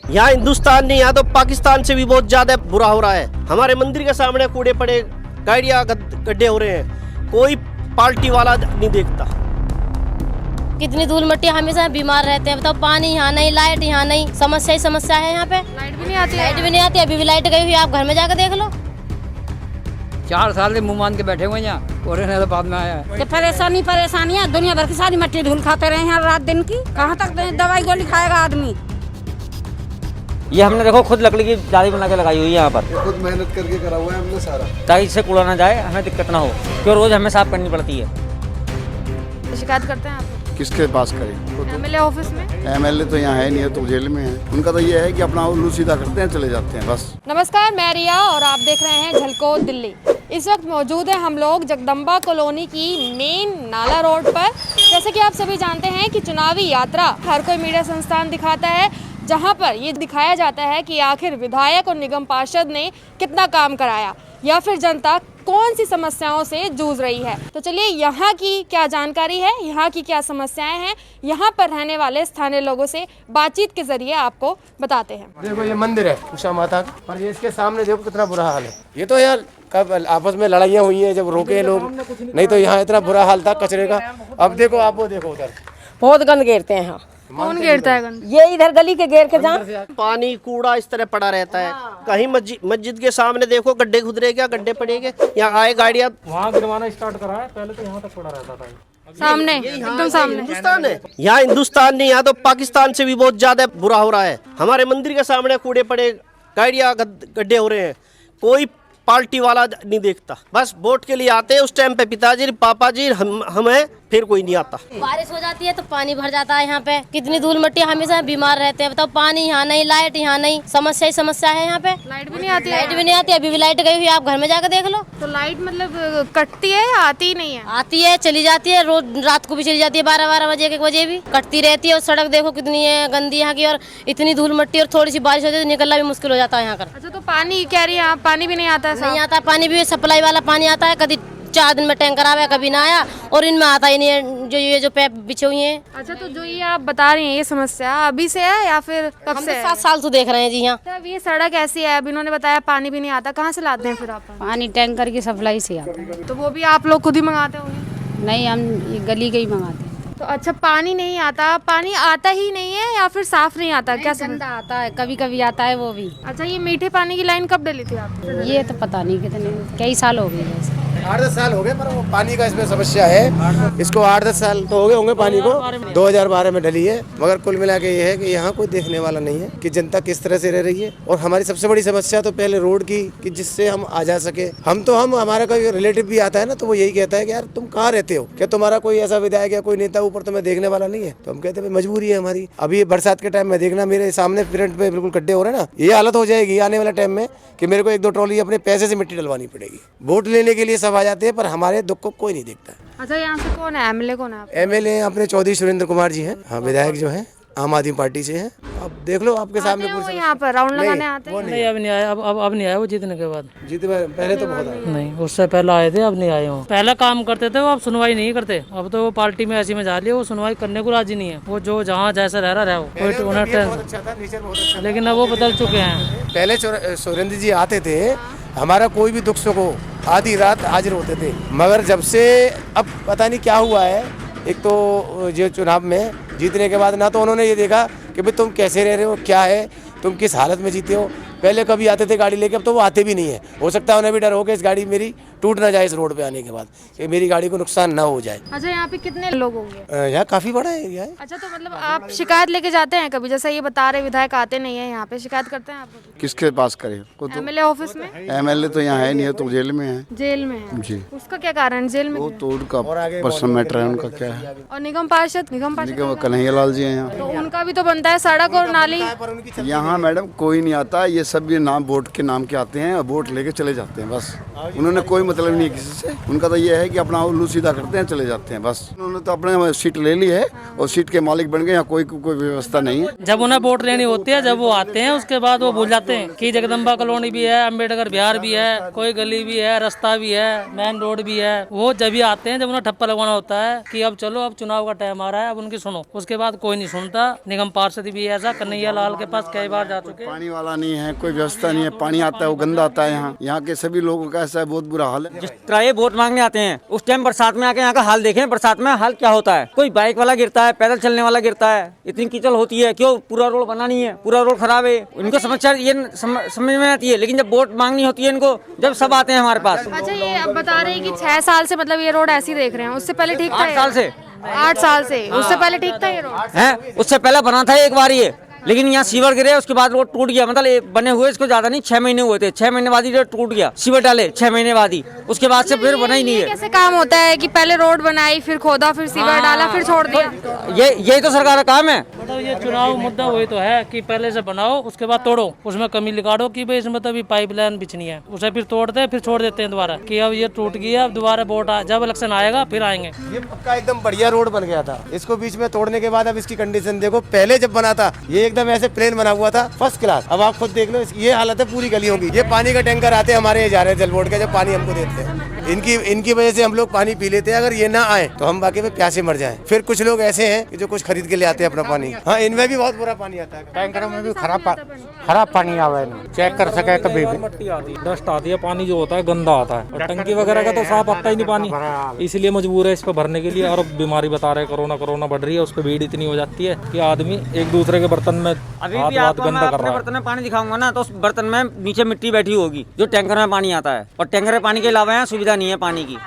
यहाँ हिंदुस्तान नहीं, यहाँ तो पाकिस्तान से भी बहुत ज्यादा बुरा हो रहा है। हमारे मंदिर के सामने कूड़े पड़े, गाड़ियाँ गड्ढे हो रहे हैं, कोई पार्टी वाला नहीं देखता। कितनी धूल मिट्टी, हमेशा बीमार रहते हैं। बताओ, पानी यहाँ नहीं, लाइट यहाँ नहीं, समस्या ही समस्या है यहाँ पे। लाइट भी नहीं आती, लाइट भी नहीं आती, अभी भी लाइट गई हुई है, आप घर में जाकर देख लो। 4 साल से मुंह मान के बैठे हुए हैं यहाँ, और इन्हें तो बाद में आया है। परेशानियाँ दुनिया भर की सारी मिट्टी धूल खाते रहे हैं रात दिन की। कहाँ तक दवाई गोली खाएगा आदमी। ये हमने देखो खुद लकड़ी की जाली बना के लगाई हुई है यहाँ पर, खुद मेहनत करके करा हुआ है हमने सारा, ताकि इससे कूड़ा ना जाए, हमें दिक्कत ना हो, क्यों रोज हमें साफ करनी पड़ती है। शिकायत करते हैं आप किसके पास करें? एमएलए ऑफिस में? एमएलए तो यहाँ है नहीं है, तो जेल में है। उनका तो ये है कि अपना उल्लू सीधा करते हैं, चले जाते हैं बस। नमस्कार, मैं रिया और आप देख रहे हैं झलको दिल्ली। इस वक्त मौजूद है हम लोग जगदम्बा कॉलोनी की मेन नाला रोड पर। जैसे कि आप सभी जानते हैं कि चुनावी यात्रा हर कोई मीडिया संस्थान दिखाता है, जहां पर ये दिखाया जाता है कि आखिर विधायक और निगम पार्षद ने कितना काम कराया या फिर जनता कौन सी समस्याओं से जूझ रही है। तो चलिए यहाँ की क्या जानकारी है, यहाँ की क्या समस्याएं हैं, यहाँ पर रहने वाले स्थानीय लोगों से बातचीत के जरिए आपको बताते हैं। देखो ये मंदिर है उषा माता का, और ये इसके सामने देखो कितना बुरा हाल है। ये तो यार कब आपस में लड़ाइयाँ हुई हैं जब रोके लोग, नहीं तो यहाँ इतना बुरा हाल था कचरे का। अब देखो आप वो देखो उधर बहुत गंद घेरते हैं यहाँ। कौन घेरता है गंद? ये इधर गली के घेर के जहाँ पानी कूड़ा इस तरह पड़ा रहता है। कहीं मस्जिद के सामने देखो गड्ढे खुदरे, क्या गड्ढे पड़ेंगे, यहाँ आए गाड़ियाँ वहाँ गिरवाना स्टार्ट करा है, पहले तो यहाँ तक पड़ा रहता था। सामने, एकदम सामने हिंदुस्तान है। यहाँ हिंदुस्तान नहीं, यहाँ तो पाकिस्तान से भी बहुत ज्यादा बुरा हो रहा है। हमारे मंदिर के सामने कूड़े पड़े, गाड़ियाँ गड्ढे हो रहे हैं, कोई पार्टी वाला नहीं देखता। बस वोट के लिए आते हैं, उस टाइम पे पिताजी पापा जी हम हैं, फिर कोई नहीं आता। बारिश हो जाती है तो पानी भर जाता है यहाँ पे, कितनी धूल मिट्टी, हमेशा बीमार रहते हैं। बताओ, पानी यहाँ नहीं, लाइट यहाँ नहीं, समस्या ही समस्या है यहाँ पे। लाइट भी नहीं आती, लाइट भी नहीं आती, अभी भी लाइट गई हुई है, आप घर में जाकर देख लो। तो लाइट मतलब कटती है या आती ही नहीं है? आती है, चली जाती है, रोज रात को भी चली जाती है, 12 बजे 1 बजे भी कटती रहती है। और सड़क देखो कितनी है गंदी यहाँ की, और इतनी धूल मिट्टी, और थोड़ी सी बारिश होती है तो निकलना भी मुश्किल हो जाता है यहाँ कर। अच्छा, तो पानी कह रही है आप, पानी भी नहीं आता है? नहीं आता पानी भी, सप्लाई वाला पानी आता है, कभी 4 दिन में टैंकर आया, कभी ना आया, और इनमें आता ही नहीं है। जो पैप बिछे हुए हैं। अच्छा, तो जो ये आप बता रही हैं ये समस्या अभी से है या फिर कब हम से तो है? 7 साल से देख रहे हैं जी यहाँ। अब ये सड़क ऐसी है, अब इन्होंने बताया पानी भी नहीं आता, कहाँ से लाते हैं फिर आप? पानी टैंकर की सप्लाई से आता है। तो वो भी आप लोग खुद ही मंगाते होंगे? नहीं, हम ये गली के ही मंगाते हैं। तो अच्छा, पानी नहीं आता, पानी आता ही नहीं है या फिर साफ नहीं आता? क्या गंदा आता है, कभी कभी आता है वो भी। अच्छा, ये मीठे पानी की लाइन कब डली थी आप? ये तो पता नहीं कितने कई साल हो गए ऐसे। 8-10 साल हो गए, पर वो पानी का इसमें समस्या है। इसको 8-10 साल तो हो गए होंगे पानी को, 2012 में डली है। मगर कुल मिला के ये है कि यहाँ कोई देखने वाला नहीं है कि जनता किस तरह से रह रही है। और हमारी सबसे बड़ी समस्या तो पहले रोड की, कि जिससे हम आ जा सके। हमारा कोई रिलेटिव भी आता है ना, तो वो यही कहता है कि यार तुम कहाँ रहते हो, क्या तुम्हारा कोई ऐसा विधायक या कोई नेता ऊपर तुम्हें देखने वाला नहीं है? तो हम कहते हैं मजबूरी है हमारी। अभी बरसात के टाइम में देखना, मेरे सामने फ्रंट पे बिल्कुल गड्ढे हो रहे हैं ना, ये हालत हो जाएगी आने वाले टाइम में कि मेरे को 1-2 ट्रॉली अपने पैसे से मिट्टी डलवानी पड़ेगी। वोट लेने के लिए सब आ जाते हैं, पर हमारे दुख को कोई नहीं देखता है। अच्छा, यहाँ से कौन है एमएलए, कौन है आप? एमएलए अपने चौधरी सुरेंद्र कुमार जी हैं। हाँ, विधायक जो हैं आम आदमी पार्टी से हैं। अब देख लो आपके सामने आते हैं वो यहाँ पर राउंड लगाने आते हैं? नहीं, अब नहीं आया, अब नहीं आया वो जीतने के बाद। जीते पहले तो बहुत आए। नहीं, उससे पहले आए थे, अब नहीं आए वो। पहले काम करते थे वो, अब सुनवाई नहीं करते। अब तो वो पार्टी में ऐसी में जा रही है, वो सुनवाई करने को राजी नहीं है। वो जो जहाँ जैसा रह रहा है वो उन्हें टेंशन, लेकिन अब वो बदल चुके हैं। पहले सुरेंद्र जी आते थे, हमारा कोई भी दुख सुख हो आधी रात हाजिर होते थे। मगर जब से अब पता नहीं क्या हुआ है, एक तो जो चुनाव में जीतने के बाद ना तो उन्होंने ये देखा कि भाई तुम कैसे रह रहे हो, क्या है, तुम किस हालत में जीते हो। पहले कभी आते थे गाड़ी लेके, अब तो वो आते भी नहीं है। हो सकता है उन्हें भी डर हो कि इस गाड़ी मेरी टूट ना जाए इस रोड पे आने के बाद, कि मेरी गाड़ी को नुकसान ना हो जाए। अच्छा, यहाँ पे कितने लोग होंगे? यहाँ काफी बड़ा एरिया है। अच्छा, तो मतलब आप शिकायत लेके जाते हैं कभी? जैसा ये बता रहे विधायक आते नहीं है यहाँ पे, शिकायत करते हैं आप? किसके पास करें? एमएलए ऑफिस में? एमएलए तो यहाँ है नहीं है, तो जेल में है। जेल में है जी। उसका क्या कारण, जेल में वो क्यों? तो उनका पर्सनल मैटर है, उनका क्या है। और निगम पार्षद कन्हैया लाल जी हैं यहाँ। तो उनका भी तो बनता है सड़क और नाली। यहाँ मैडम कोई नहीं आता, ये सब ये नाम वोट के नाम के आते हैं और वोट लेके चले जाते हैं बस। उन्होंने कोई मतलब नहीं है किसी से। उनका तो ये है कि अपना उल्लू सीधा करते हैं, चले जाते हैं बस। उन्होंने तो अपने सीट ले ली है और सीट के मालिक बन गए। यहाँ कोई व्यवस्था नहीं है। जब उन्हें वोट लेनी होती है, जब वो आते हैं, उसके बाद वो भूल जाते हैं कि जगदम्बा कॉलोनी भी है, अम्बेडकर बिहार भी है, कोई गली भी है, रास्ता भी है, मेन रोड भी है। वो जब ही आते हैं जब उन्हें ठप्पा लगवाना होता है कि अब चलो, अब चुनाव का टाइम आ रहा है, अब उनकी सुनो। उसके बाद कोई नहीं सुनता। निगम पार्षद भी ऐसा कन्हैया लाल के पास कई बार जा चुके। पानी वाला नहीं है, कोई व्यवस्था नहीं है। पानी आता है वो गंदा आता है। यहाँ के सभी लोगों का ऐसा है, बहुत बुरा हाल है। जिस तरह ये वोट मांगने आते हैं, उस टाइम बरसात में आके यहाँ का हाल देखें। बरसात में हाल क्या होता है, कोई बाइक वाला गिरता है, पैदल चलने वाला गिरता है, इतनी कीचड़ होती है। क्यों? पूरा रोड बना नहीं है, पूरा रोड खराब है। इनको समस्या ये समझ में आती है, लेकिन जब वोट मांगनी होती है इनको, जब सब आते हैं हमारे पास। अच्छा, ये अब बता रहे हैं कि 6 साल से मतलब ये रोड ऐसी देख रहे हैं, उससे पहले ठीक था? 8 साल से। 8 साल से, उससे पहले ठीक था ये रोड? है, उससे पहले बना था एक बार ये, लेकिन यहाँ सीवर गिरे, उसके बाद रोड टूट गया। मतलब बने हुए इसको ज्यादा नहीं, 6 महीने हुए थे। 6 महीने बाद ही रोड टूट गया, सीवर डाले 6 महीने बाद ही, उसके बाद से फिर बना ही नहीं है। कैसे काम होता है कि पहले रोड बनाई, फिर खोदा, फिर सीवर डाला, फिर छोड़ दिया? यही तो सरकार का काम है। मतलब ये चुनाव मुद्दा वही तो है कि पहले से बनाओ, उसके बाद तोड़ो, उसमें कमी निकालो कि भाई इसमें तो अभी पाइपलाइन बिछनी है, उसे फिर तोड़ते हैं, फिर छोड़ देते हैं दोबारा कि अब ये टूट गया, अब दोबारा वोट जब इलेक्शन आएगा फिर आएंगे। ये पक्का एकदम बढ़िया रोड बन गया था। इसको बीच में तोड़ने के बाद अब इसकी कंडीशन देखो। पहले जब बना था ये एकदम ऐसे प्लेन बना हुआ था, फर्स्ट क्लास। अब आप खुद देख लो, ये हालत है पूरी गलियों की। ये पानी का टैंकर आते हैं हमारे, जा रहे हैं जल बोर्ड के, जब पानी हमको देते हैं। इनकी वजह से हम लोग पानी पी लेते हैं। अगर ये ना आए तो हम बाकी में प्यासे मर जाएं। फिर कुछ लोग ऐसे हैं कि जो कुछ खरीद के ले आते हैं अपना पानी। हाँ, इनमें भी बहुत बुरा पानी आता है। टैंकरों में भी खराब पानी आवे, चेक कर सके कभी भी। मट्टी आती है, डस्ट आती है, पानी जो होता है गंदा आता है। और टंकी वगैरह का तो साफ आता ही नहीं पानी, इसलिए मजबूर है इस पर भरने के लिए। और बीमारी बता रहे कोरोना बढ़ रही है, उस पर भीड़ इतनी हो जाती है कि आदमी एक दूसरे के बर्तन में हाथ गंदा कर रहा है। बर्तन में पानी दिखाऊंगा ना, तो उस बर्तन में नीचे मिट्टी बैठी होगी जो टैंकर में पानी आता है। और टैंकर में पानी के अलावा यहाँ सुविधा नहीं है पानी की।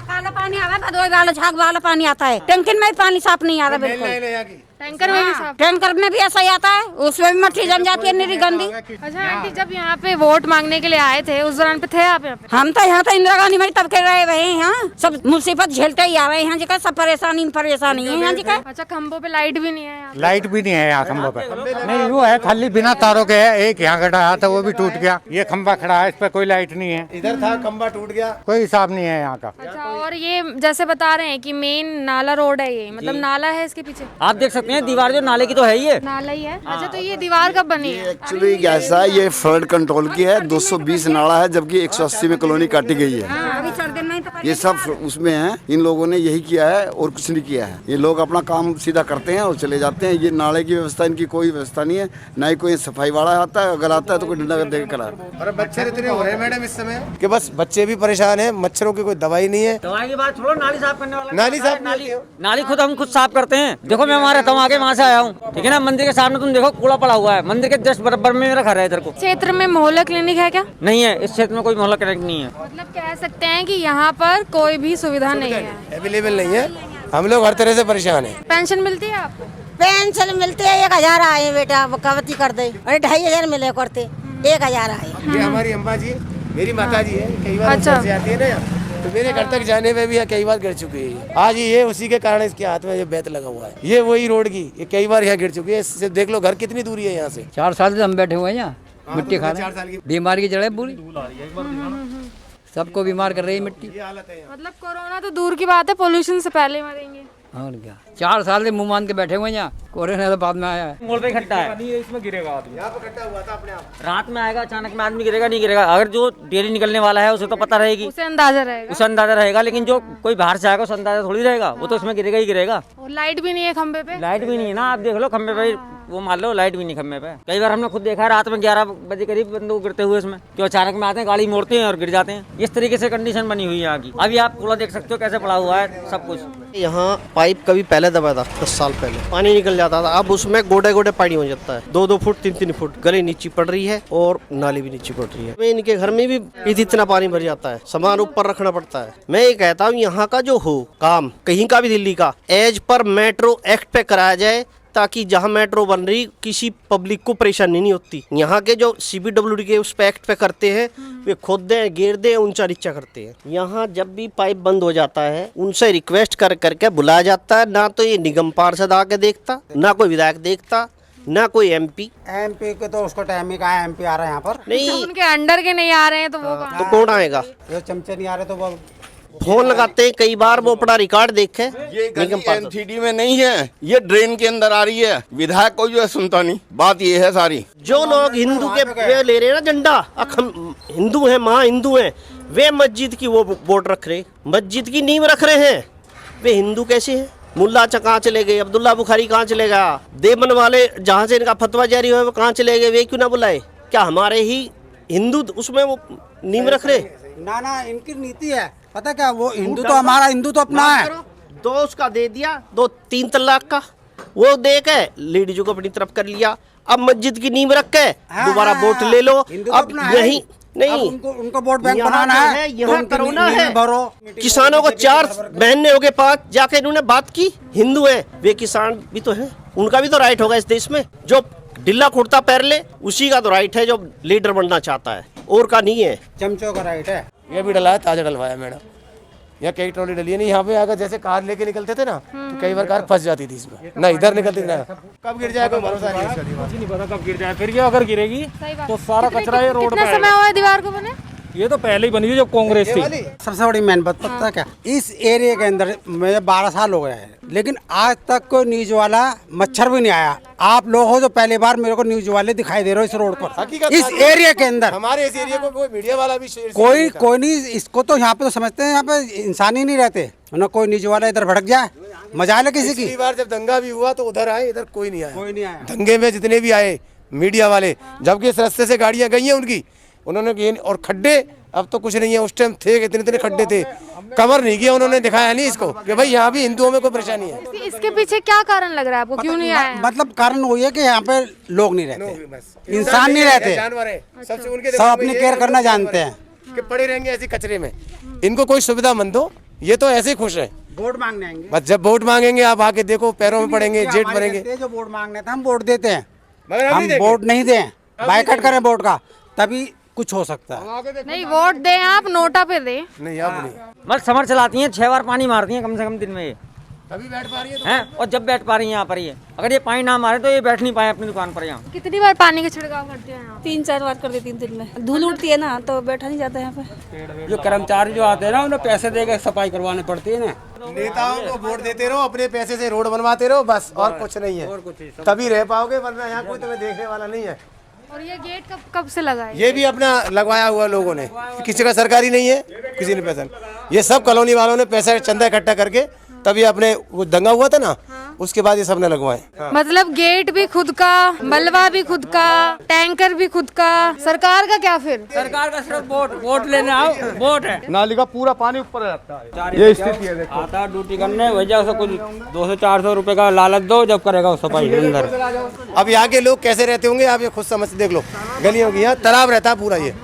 काला पानी आ रहा है, भदोई वाला झाग वाला पानी आता है। टैंकर में पानी साफ नहीं आ रहा बिल्कुल। टैंकर में भी साफ? टैंकर में भी ऐसा ही आता है, उसमें भी मट्टी जम जाती है, निरी गंदी। अच्छा आंटी, जब यहाँ पे वोट मांगने के लिए आए थे उस दौरान पे थे आप यहाँ पे? हम तो यहाँ तो इंदिरा गांधी में तब के रहे हुए हैं। यहाँ सब मुसीबत झेलते ही आ रहे हैं। यहाँ जी का सब परेशानी है यहाँ जी का। अच्छा, खम्भों पे लाइट भी नहीं है यहाँ? लाइट भी नहीं है यहाँ खम्भों पे, नहीं वो है खाली बिना तारों के है। एक यहाँ खड़ा था वो भी टूट गया। ये खम्भा खड़ा है, इस पे कोई लाइट नहीं है। इधर था खम्भा टूट गया, कोई हिसाब नहीं है यहाँ का। अच्छा, और ये जैसे बता रहे हैं कि मेन नाला रोड है, ये मतलब नाला है इसके पीछे? आप देख सकते हैं दीवार जो नाले की तो है ही है। नाला ही है? अच्छा, तो ये दीवार कब बनी है? एक्चुअली कैसा है, ये फ्लड कंट्रोल की है। 220 नाला है, जबकि 180 में कॉलोनी काटी गई है। ये सब उसमें है। इन लोगों ने यही किया है और कुछ नहीं किया है। ये लोग अपना काम सीधा करते हैं और चले जाते हैं। ये नाले की व्यवस्था, इनकी कोई व्यवस्था नहीं है, ना ही कोई सफाई वाला आता है। अगर आता है तो कोई डंडा कर देकर करा। और मच्छर इतने हो रहे हैं मैडम इस समय कि बस बच्चे भी परेशान हैं। मच्छरों की कोई दवाई नहीं है। दवाई की बात छोड़ो, नाली साफ करने वाला, नाली खुद हम खुद साफ करते हैं। देखो मैं वहाँ रहता हूँ, आगे वहाँ से आया हूँ, ठीक है ना। मंदिर के सामने तुम देखो कूड़ा पड़ा हुआ है, मंदिर के जस्ट बराबर में मेरा घर है। इधर को क्षेत्र में मोहल्ला क्लिनिक है क्या? नहीं है, इस क्षेत्र में कोई मोहल्ला क्लिनिक नहीं है। मतलब कह सकते हैं कि यहाँ पर कोई भी सुविधा नहीं है, अवेलेबल नहीं है। हम लोग हर तरह से परेशान हैं। पेंशन मिलती है आपको? पेंशन मिलती है 1000 आए बेटा, बकावती कर दे। अरे 2500 मिले करते, 1000 आए। ये हमारी अम्मा जी, मेरी माता जी है। कई बार घर से आती है ना यहाँ, तो मेरे घर तक जाने में भी कई बार गिर चुकी है। आज ये उसी के कारण इसके हाथ में ये बैत लगा हुआ है। ये वही रोड की, ये कई बार यहाँ गिर चुकी है। इससे देख लो घर कितनी दूरी है यहाँ से। 4 साल से हम बैठे हुए हैं यहाँ, मिट्टी खा रहे हैं। बीमारी की जड़ है पूरी, सबको बीमार कर रही है मिट्टी। मतलब कोरोना तो दूर की बात है, पोल्यूशन से पहले मरेंगे। और क्या, 4 साल से मुंह मान के बैठे हुए हैं यहाँ। कोरोना तो बाद में आया है। मोड़ पे इकट्ठा है, इसमें गिरेगा आदमी। यहाँ पे इकट्ठा हुआ था अपने आप। रात में आएगा अचानक में, आदमी गिरेगा नहीं गिरेगा। अगर जो डेली निकलने वाला है उसे तो पता रहेगी, उसे अंदाजा रहेगा, उसे अंदाजा रहेगा। लेकिन जो कोई बाहर से आएगा उसे अंदाजा थोड़ी रहेगा, वो तो उसमें गिरेगा ही गिरेगा। और लाइट भी नहीं है खंबे पे? लाइट भी नहीं है ना, आप देख लो खंबे पे, वो मान लो लाइट भी नहीं खंबे पे। कई बार हमने खुद देखा है रात में 11 बजे करीब बंदे को गिरते हुए इसमें, जो अचानक में आते हैं, गाड़ी मोड़ते हैं और गिर जाते हैं। इस तरीके से कंडीशन बनी हुई है यहाँ की। अभी आप पूरा देख सकते हो कैसे पड़ा हुआ है सब कुछ। यहाँ पाइप कभी पहले दबाया था, 10 साल पहले पानी निकल जाता था। अब उसमें गोडे गोडे पानी हो जाता है, 2-2 फुट 3-3 फुट। गली नीचे पड़ रही है और नाली भी नीचे पड़ रही है। इनके घर में भी इतना पानी भर जाता है, सामान ऊपर रखना पड़ता है। मैं ये कहता हूँ यहाँ का जो हो काम, कहीं का भी दिल्ली का, एज पर मेट्रो एक्ट पे कराया जाए, ताकि जहाँ मेट्रो बन रही किसी पब्लिक को परेशानी नहीं होती। यहाँ के जो CPWD के उस पे एक्ट पे करते हैं, वे खोदते हैं, घेरते हैं, ऊंचा नीचा करते हैं। यहाँ जब भी पाइप बंद हो जाता है उनसे रिक्वेस्ट कर करके बुलाया जाता है। ना तो ये निगम पार्षद आके देखता, ना कोई विधायक देखता। ना कोई एमपी। एमपी के तो उसको टाइम ही कहा एमपी आ रहा है यहाँ पर। नहीं उनके अंडर के नहीं आ रहे हैं तो वो कहाँ? तो कौन आएगा? ये चमचे नहीं आ रहे तो वो फोन लगाते हैं कई बार, वो अपना रिकॉर्ड देखे। ये गली एनसीडी में नहीं है, ये ड्रेन के अंदर आ रही है। विधायक को जो है सुनता नहीं, बात ये है सारी। जो लोग हिंदू के वे ले रहे हैं ना झंडा, हम हिंदू हैं, महा हिंदू हैं, वे मस्जिद की वो वोट रख रहे, मस्जिद की नींव रख रहे हैं। वे हिंदू कैसे हैं? मुल्ला कहाँ चले गए? अब्दुल्ला बुखारी कहाँ चले गया? देवबंद वाले जहाँ से इनका फतवा जारी हुआ है वो कहाँ चले गए? वे क्यों ना बुलाए? क्या हमारे ही हिंदू उसमें वो नींव रख रहे? ना इनकी नीति है, पता क्या, वो हिंदू तो हमारा हिंदू तो अपना है। दो उसका दे दिया, 2-3 तलाक का वो दे के लेडीजों को अपनी तरफ कर लिया। अब मस्जिद की नींव रख के दोबारा वोट ले लो। अब यही नहीं, उनको वोट बैंक बनाना है, यहाँ करोना है। किसानों को 4 महीने हो गए 5 जाके इन्होंने बात की। हिंदू है वे, किसान भी तो है, उनका भी तो राइट होगा इस देश में। जो ढिल्ला खुड़ता पैर ले उसी का तो राइट है जो लीडर बनना चाहता है, और का नहीं है। चमचों का राइट है। ये भी डला है, ताजा डलवाया मैडम। यहाँ कई ट्रॉली डली है। नहीं यहाँ पे अगर जैसे कार लेके निकलते थे ना तो कई बार कार फंस जाती थी इसमें, ना इधर निकलती ना कब गिर जाए कोई भरोसा नहीं है। नहीं पता कब गिर जाए। फिर ये अगर गिरेगी तो सारा कचरा ये रोड पे कितना समय हुआ है दीवार को बने? ये तो पहले ही बनी थी जब कांग्रेस थी। सबसे बड़ी मेन बात पता क्या, इस एरिया के अंदर मुझे 12 साल हो गए हैं, लेकिन आज तक कोई न्यूज वाला मच्छर भी नहीं आया। आप लोग हो जो पहली बार मेरे को न्यूज वाले दिखाई दे रहे हो इस रोड पर, इस एरिया के अंदर। हमारे इस एरिया को कोई मीडिया वाला भी कोई नहीं, इसको तो यहाँ पे तो समझते हैं यहाँ पे इंसान ही नहीं रहते ना। कोई न्यूज वाला इधर भड़क जाए, मजा ले किसी की। बार जब दंगा भी हुआ तो उधर आए, इधर कोई नहीं आया। दंगे में जितने भी आए मीडिया वाले, जबकि इस रास्ते से गाड़ियां गई हैं उनकी, उन्होंने और खड्डे अब तो कुछ नहीं है, उस टाइम थे इतने खड्डे थे, कवर नहीं किया उन्होंने, दिखाया नहीं इसको कि भाई यहाँ भी हिंदुओं में कोई परेशानी है। इसके पीछे क्या कारण लग रहा है आपको, क्यों नहीं आया? मतलब कारण वही है कि यहाँ पे लोग नहीं रहते, इंसान नहीं रहते, जानवर है, सबसे उनके सब अपनी केयर करना जानते हैं कि पड़े रहेंगे ऐसे कचरे में। इनको कोई सुविधा मत दो, ये तो ऐसे ही खुश है। वोट मांगने आएंगे, बस जब वोट मांगेंगे आप आके देखो पैरों में पड़ेंगे, जेट भरेंगे। जो वोट मांगने थे हम वोट देते हैं, मगर हम वोट नहीं दें, बायकॉट करें वोट का, तभी कुछ हो सकता है। नहीं वोट दें आप, नोटा पे दें। नहीं आप नहीं, बस समर चलाती हैं, 6 बार पानी मारती हैं कम से कम दिन में ये, तभी बैठ पा रही है हैं। और जब बैठ पा रही है यहाँ पर ये, अगर ये पानी ना मारे तो ये बैठ नहीं पाए अपनी दुकान पर यहाँ। कितनी बार पानी का छिड़काव करते हैं यहाँ? 3-4 बार कर देती हूँ दिन में। धूल उड़ती है ना तो बैठा नहीं जाता यहाँ पे। जो कर्मचारी जो आते हैं ना उन्हें पैसे देकर सफाई करवाने पड़ती है ना। नेताओं को वोट देते रहो, अपने पैसे से रोड बनवाते रहो, बस और कुछ नहीं है, तभी रह पाओगे, वरना यहाँ कोई तुम्हें देखने वाला नहीं है। और ये गेट कब से लगा है? ये भी अपना लगवाया हुआ लोगों ने, किसी का सरकारी नहीं है, किसी ने पैसा, ये सब कॉलोनी वालों ने पैसा चंदा इकट्ठा करके तभी अपने वो दंगा हुआ था ना, उसके बाद ये सब ने लगवाए। मतलब गेट भी खुद का, मलबा भी खुद का, टैंकर भी खुद का, सरकार का क्या फिर? सरकार का सिर्फ वोट लेने आओ, वोट है। नाली का पूरा पानी ऊपर रहता है, ये स्थिति है। देखो आता ड्यूटी करने वजह से कुछ 200-400 रुपए का लालच दो, जब करेगा वो सफाई अंदर। अब यहाँ के लोग कैसे रहते होंगे आप ये खुद समझ देख लो, गलियों की यहाँ तालाब रहता है पूरा ये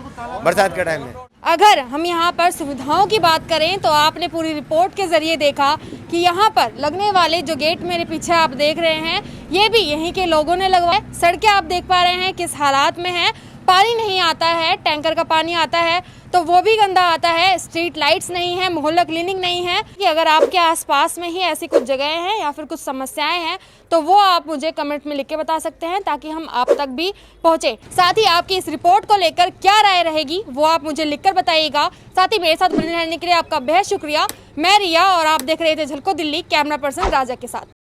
बरसात के टाइम में। अगर हम यहाँ पर सुविधाओं की बात करें तो आपने पूरी रिपोर्ट के जरिए देखा कि यहाँ पर लगने वाले जो गेट मेरे पीछे आप देख रहे हैं, ये भी यहीं के लोगों ने लगवाए। सड़कें आप देख पा रहे हैं किस हालात में है, पानी नहीं आता है, टैंकर का पानी आता है तो वो भी गंदा आता है, स्ट्रीट लाइट्स नहीं है, मोहल्ला क्लीनिंग नहीं है। कि अगर आपके आसपास में ही ऐसी कुछ जगह हैं या फिर कुछ समस्याएं हैं तो वो आप मुझे कमेंट में लिख के बता सकते हैं, ताकि हम आप तक भी पहुंचे। साथ ही आपकी इस रिपोर्ट को लेकर क्या राय रहेगी वो आप मुझे लिखकर बताइएगा। साथ ही मेरे साथ बने रहने के लिए आपका बेहद शुक्रिया। मैं रिया और आप देख रहे थे झलको दिल्ली, कैमरा पर्सन राजा के साथ।